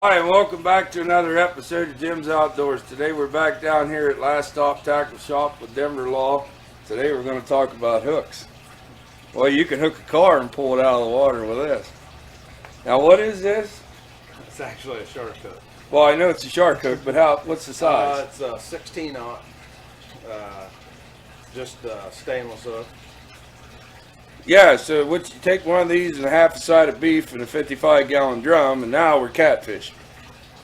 Hi, and welcome back to another episode of Jim's Outdoors. Today we're back down here at Last Stop Tackle Shop with Denver Law. Today we're going to talk about hooks. Well, you can hook a car and pull it out of the water with this. Now, what is this? It's actually a shark hook. Well, I know it's a shark hook, but what's the size? It's a 16-aught, just stainless hook. Yeah, so you take one of these and half a side of beef and a 55-gallon drum, and now we're catfishing.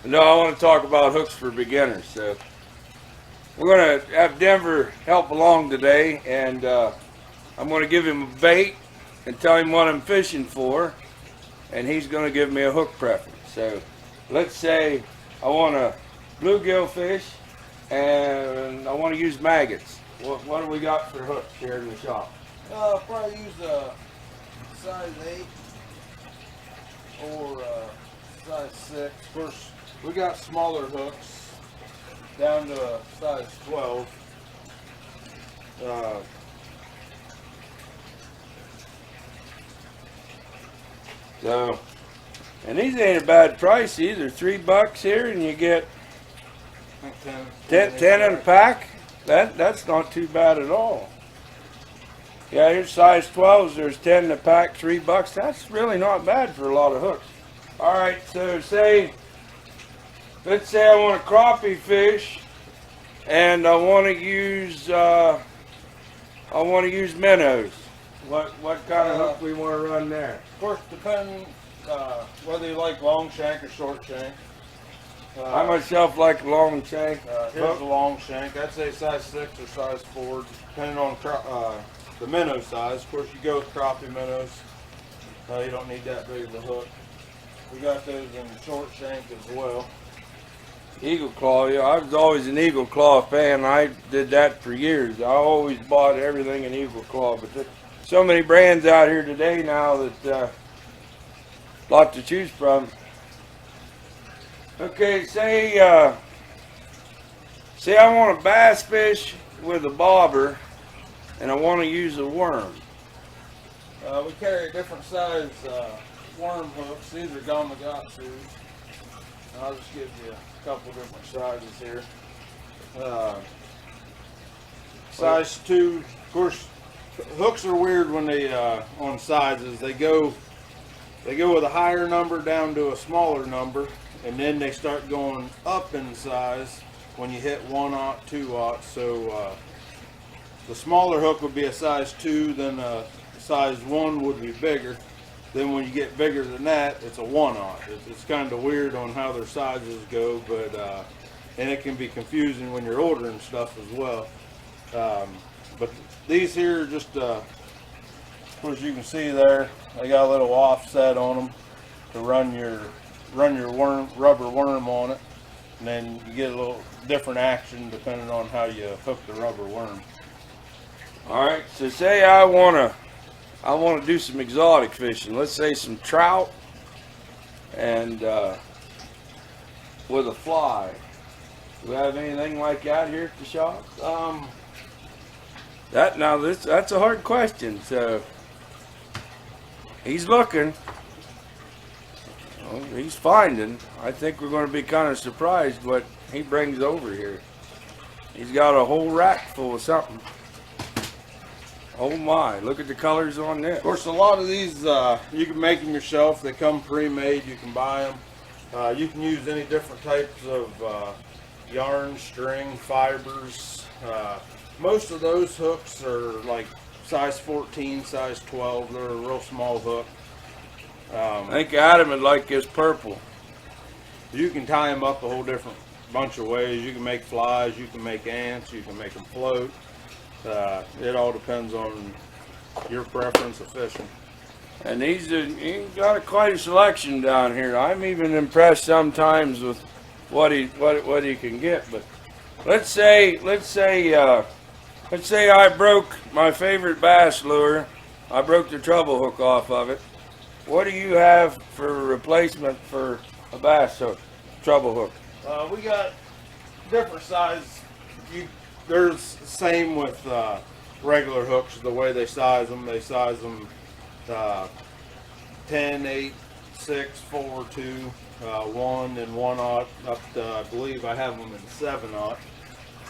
And now I want to talk about hooks for beginners. So we're going to have Denver help along today, and I'm going to give him a bait and tell him what I'm fishing for, and he's going to give me a hook preference. So let's say I want a bluegill fish, and I want to use maggots. What do we got for hooks here in the shop? Probably use a size 8 or size 6. Of course, we got smaller hooks down to a size 12. So, and these ain't a bad price either. $3 here, and you get I think 10 in a pack. That's not too bad at all. Yeah, here's size 12s. There's 10 in a pack, $3. That's really not bad for a lot of hooks. All right, so let's say I want a crappie fish, and I want to use minnows. What kind of hook we want to run there? Of course, depending whether you like long shank or short shank. I myself like long shank. Here's a long shank. I'd say size 6 or size 4, depending on the minnow size. Of course, you go with crappie minnows. You don't need that big of a hook. We got those in short shank as well. Eagle claw, yeah, I was always an eagle claw fan. I did that for years. I always bought everything in eagle claw, but there's so many brands out here today now that lot to choose from. Okay, say I want a bass fish with a bobber, and I want to use a worm. We carry different size worm hooks. These are Gamakatsus. I'll just give you a couple different sizes here. Size 2, of course, hooks are weird when they on sizes. They go with a higher number down to a smaller number, and then they start going up in size when you hit 1/0, 2/0. So the smaller hook would be a size 2, then a size 1 would be bigger. Then when you get bigger than that, it's a 1/0. It's kind of weird on how their sizes go, but and it can be confusing when you're ordering stuff as well. But these here are just, of course, you can see there, they got a little offset on them to run your rubber worm on it, and then you get a little different action depending on how you hook the rubber worm. All right, so say I want to do some exotic fishing. Let's say some trout and with a fly. Do we have anything like that here at the shop? That's a hard question. So he's looking. Well, he's finding. I think we're going to be kind of surprised what he brings over here. He's got a whole rack full of something. Oh my, look at the colors on this. Of course, a lot of these, you can make them yourself. They come pre-made, you can buy them. You can use any different types of yarn, string, fibers. Most of those hooks are like size 14, size 12. They're a real small hook. I think Adam would like this purple. You can tie them up a whole different bunch of ways. You can make flies, you can make ants, you can make them float. It all depends on your preference of fishing. And he's got quite a selection down here. I'm even impressed sometimes with what he can get. But let's say I broke my favorite bass lure. I broke the treble hook off of it. What do you have for a replacement for a bass hook, treble hook? We got different size. There's same with regular hooks, the way they size them. They size them 10, 8, 6, 4, 2. 1 and 1/0 up to, I believe I have them in 7/0.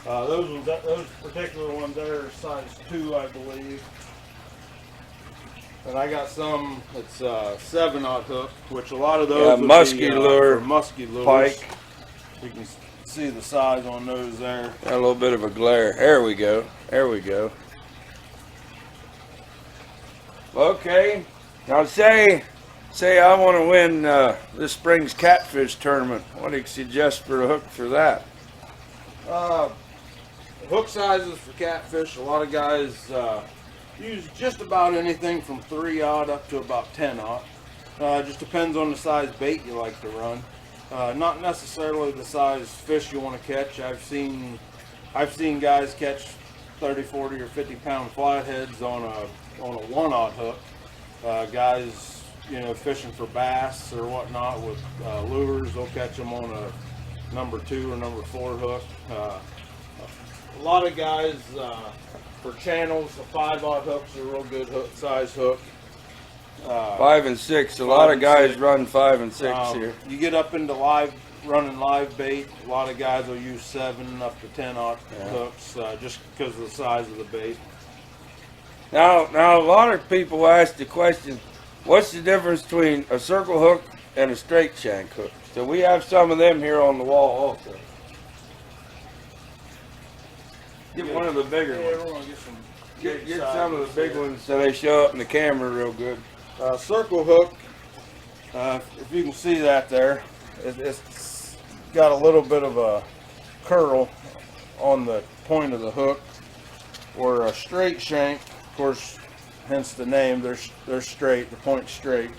Those particular ones there are size 2, I believe. And I got some that's 7/0 hook, which a lot of those would musky be, lure, for musky lures. pike. You can see the size on those there. Got a little bit of a glare. There we go. There we go. Okay. Now say I want to win this spring's catfish tournament. What do you suggest for a hook for that? Hook sizes for catfish, a lot of guys use just about anything from 3/0 up to about 10/0. Just depends on the size bait you like to run. Not necessarily the size fish you want to catch. I've seen guys catch 30, 40, or 50-pound flatheads on a 1/0 hook. Guys, fishing for bass or whatnot with lures, they'll catch them on a number 2 or number 4 hook. A lot of guys for channels, the 5/0 hooks are a real good size hook. 5 and 6. A lot of guys run 5 and 6 here. You get up into running live bait. A lot of guys will use 7 up to 10/0 hooks just because of the size of the bait. Now a lot of people ask the question, what's the difference between a circle hook and a straight shank hook? So we have some of them here on the wall also. Get one of the bigger ones. We're gonna get some. Get some of the big ones so they show up in the camera real good. Circle hook. If you can see that there, it's got a little bit of a curl on the point of the hook. Or a straight shank, of course, hence the name. They're straight. The point's straight.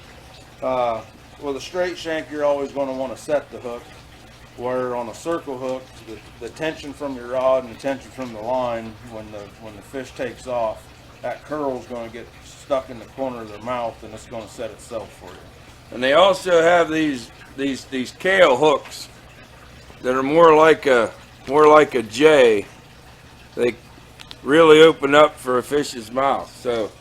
With a straight shank, you're always going to want to set the hook. Where on a circle hook, the tension from your rod and the tension from the line, when the fish takes off, that curl is going to get stuck in the corner of their mouth, and it's going to set itself for you. And they also have these kale hooks that are more like a J. They really open up for a fish's mouth. So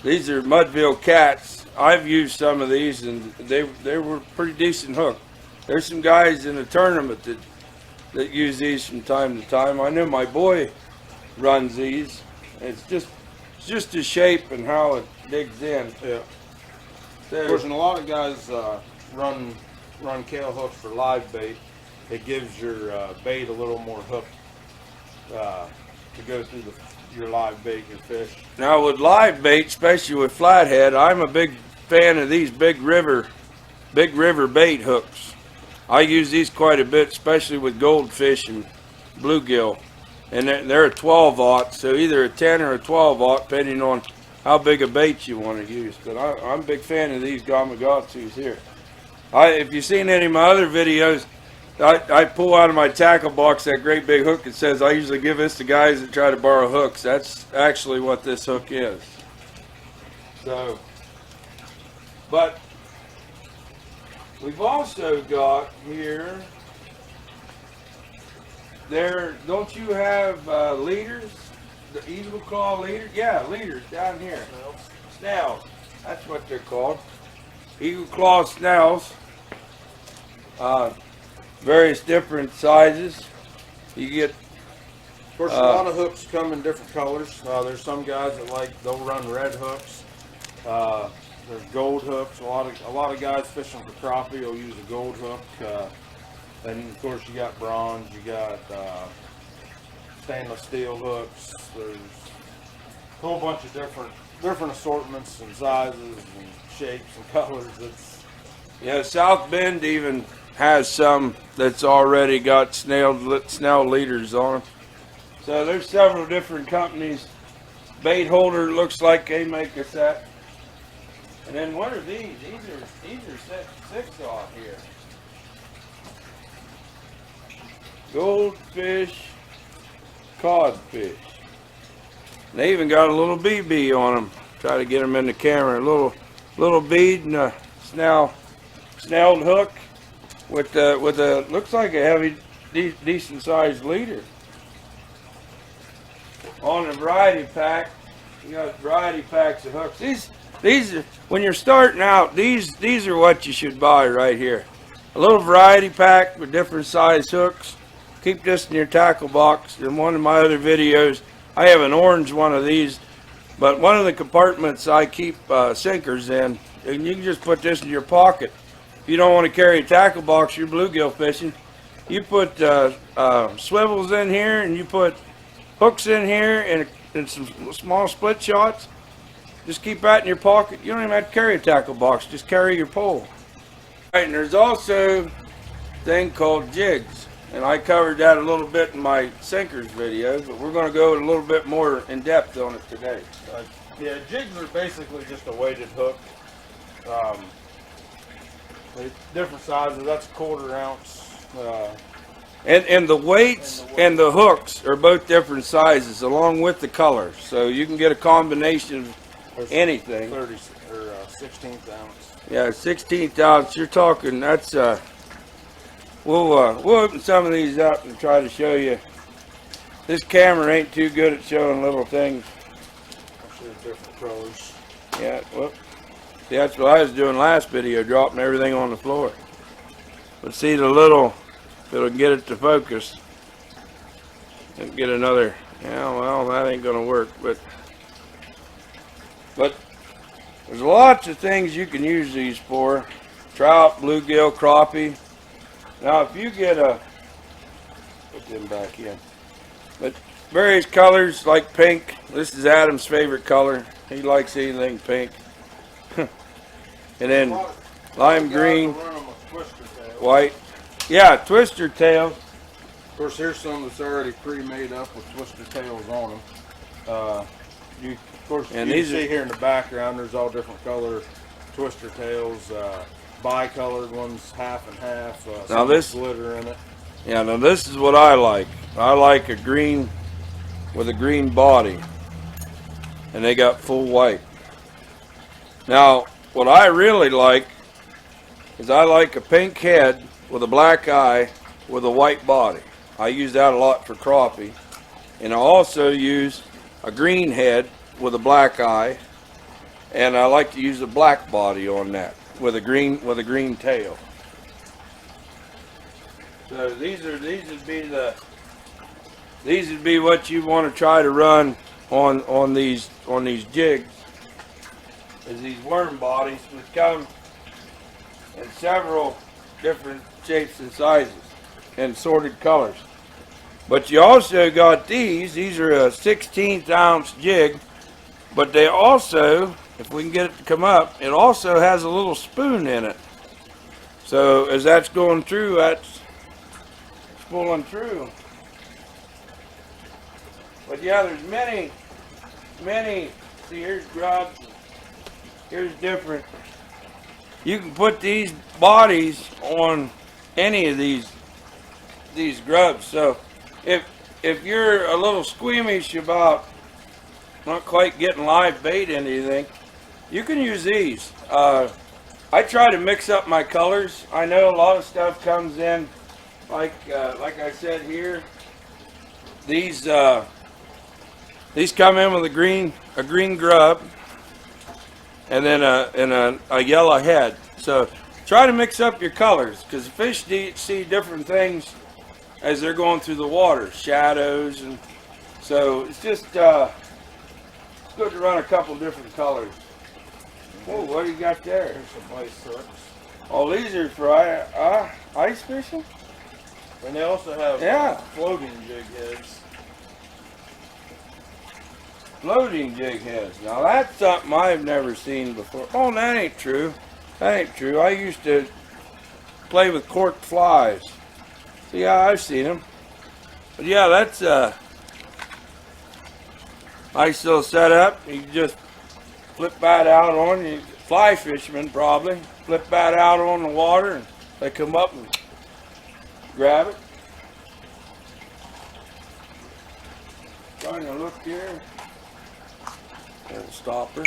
these are Mudville cats. I've used some of these, and they were pretty decent hook. There's some guys in the tournament that use these from time to time. I know my boy runs these. It's just the shape and how it digs in. Yeah. Of course, and a lot of guys run kale hooks for live bait. It gives your bait a little more hook to go through your live bait, your fish. Now with live bait, especially with flathead, I'm a big fan of these big river bait hooks. I use these quite a bit, especially with goldfish and bluegill. And they're a 12/0, so either a 10 or a 12/0, depending on how big a bait you want to use. But I'm a big fan of these Gamakatsus here. If you've seen any of my other videos, I pull out of my tackle box that great big hook that says I usually give this to guys that try to borrow hooks. That's actually what this hook is. So, but we've also got here, don't you have leaders? The eagle claw leaders? Yeah, leaders down here. Snells. That's what they're called. Eagle claw snells. Various different sizes. You get. Of course, a lot of hooks come in different colors. There's some guys that they'll run red hooks. There's gold hooks. A lot of guys fishing for crappie will use a gold hook. And of course, you got bronze. You got stainless steel hooks. There's a whole bunch of different assortments and sizes and shapes and colors. South Bend even has some that's already got snell leaders on them. So there's several different companies. Bait holder looks like they make a set. And then what are these? These are 6/0 here. Goldfish, codfish. They even got a little BB on them. Try to get them in the camera. A little bead and a snelled hook with a looks like a heavy, decent sized leader. On a variety pack, you got variety packs of hooks. These are, when you're starting out, these are what you should buy right here. a little variety pack with different size hooks. Keep this in your tackle box. In one of my other videos, I have an orange one of these, but one of the compartments I keep sinkers in, and you can just put this in your pocket. If you don't want to carry a tackle box, you're bluegill fishing. You put swivels in here, and you put hooks in here, and some small split shots. Just keep that in your pocket. You don't even have to carry a tackle box. Just carry your pole. Right, and there's also a thing called jigs, and I covered that a little bit in my sinkers video, but we're going to go a little bit more in depth on it today. Yeah, jigs are basically just a weighted hook. Different sizes. That's a 1/4 ounce. And the weights and the hooks are both different sizes, along with the colors. So you can get a combination of anything. 30 or 16th ounce. Yeah, 16th ounce. You're talking. That's we'll open some of these up and try to show you. This camera ain't too good at showing little things. Actually, different colors. Yeah, well, see, that's what I was doing last video, dropping everything on the floor. But see the little, if it'll get it to focus, and get another. Yeah, well, that ain't gonna work. But there's lots of things you can use these for: trout, bluegill, crappie. Now, if you get put them back in. But various colors like pink. This is Adam's favorite color. He likes anything pink. And then lime green, white. Yeah, twister tail. Of course, here's some that's already pre-made up with twister tails on them. Of course, And you these can are- see here in the background, there's all different color twister tails, bi-colored ones, half and half. Now some this- glitter in it. Yeah, now this is what I like. I like a green with a green body. And they got full white. Now, what I really like is I like a pink head with a black eye with a white body. I use that a lot for crappie. And I also use a green head with a black eye. And I like to use a black body on that with a green tail. So these would be what you want to try to run on these jigs. Is these worm bodies which come in several different shapes and sizes and sorted colors. But you also got these are a 16th ounce jig, but they also, if we can get it to come up, it also has a little spoon in it. So as that's going through, that's pulling through. But yeah, there's many, see here's grubs, here's different. You can put these bodies on any of these grubs. So if you're a little squeamish about not quite getting live bait into anything, you can use these. I try to mix up my colors. I know a lot of stuff comes in, like I said here. These come in with a green grub, and then a yellow head. So try to mix up your colors, because the fish see different things as they're going through the water, shadows, and so it's just it's good to run a couple different colors. Whoa, what do you got there? Here's some ice hooks. Oh, these are for ice fishing? And they also have Yeah. floating jig heads. Floating jig heads. Now that's something I've never seen before. Oh, that ain't true. That ain't true. I used to play with corked flies. So yeah, I've seen them. But yeah, that's nice little setup. You can just flip that out on you. Fly fishermen probably flip that out on the water, and they come up and grab it. Trying to look here. Little stopper.